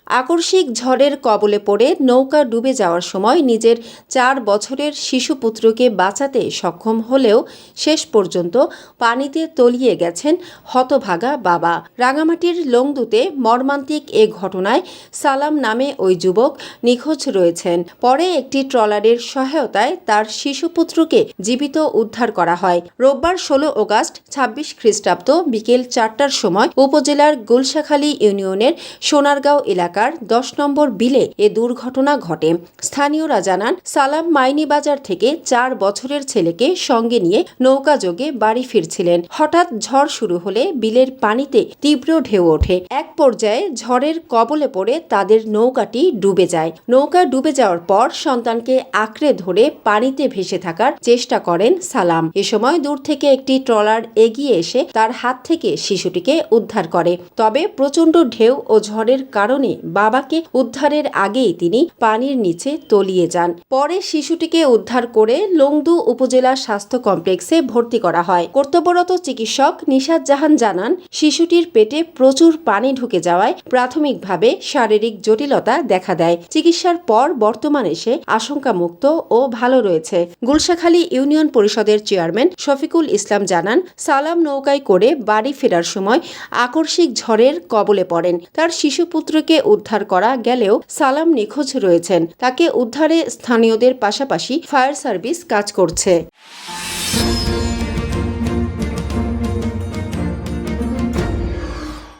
আকস্মিক ঝড়ের কবলে পড়ে নৌকা ডুবে যাওয়ার সময় নিজের 4 বছরের শিশুপুত্রকে বাঁচাতে সক্ষম হলেও শেষ পর্যন্ত পানিতে তলিয়ে গেছেন হতভাগা বাবা। রাঙামাটির লংদুতে মর্মান্তিক এ ঘটনায় সালাম নামে ওই যুবক নিখোঁজ রয়েছেন। পরে একটি ট্রলারের সহায়তায় তার শিশুপুত্রকে জীবিত উদ্ধার করা হয়। রোববার 16 আগস্ট 26 খ্রিস্টাব্দ বিকেল 4টার সময় উপজেলার গুলশাখালী ইউনিয়নের সোনারগাঁও এলাকার 10 নম্বর বিলে এ দুর্ঘটনা ঘটে। স্থানীয়রা জানান, সালাম মাইনীবাজার থেকে 4 বছরের ছেলেকে সঙ্গে নিয়ে নৌকাযোগে বাড়ি ফিরছিলেন। হঠাৎ ঝড় শুরু হলে বিলের পানিতে তীব্র ঢেউ ওঠে। এক পর্যায়ে ঝড়ের কবলে পড়ে তাদের নৌকাটি ডুবে যায়। নৌকা ডুবে যাওয়ার পর সন্তানকে আঁকড়ে ধরে পানিতে ভেসে থাকার চেষ্টা করেন সালাম। এ সময় দূর থেকে একটি ট্রলার এগিয়ে এসে তার হাত থেকে শিশুটিকে উদ্ধার করে। তবে প্রচণ্ড ঢেউ ও ঝড়ের কারণে বাবাকে উদ্ধারের আগেই তিনি পানির নিচে তলিয়ে যান। পরে শিশুটিকে উদ্ধার করে লংদু উপজেলা স্বাস্থ্য কমপ্লেক্সে ভর্তি করা হয়। কর্তব্যরত চিকিৎসক নিশাত জাহান জানান, শিশুটির পেটে প্রচুর পানি ঢুকে যাওয়ায় প্রাথমিকভাবে শারীরিক জটিলতা দেখা দেয়। চিকিৎসার পর বর্তমানে সে আশঙ্কামুক্ত ও ভালো রয়েছে। গুলশাখালী ইউনিয়ন পরিষদের চেয়ারম্যান শফিকুল ইসলাম জানান, সালাম নৌকায় করে বাড়ি ফেরার সময় আকস্মিক ঝড়ের কবলে পড়েন। তার শিশুপুত্রকে উদ্ধার করা গেলেও সালাম নিখোঁজ রয়েছেন। তাকে উদ্ধারে স্থানীয়দের পাশাপাশি ফায়ার সার্ভিস কাজ করছে।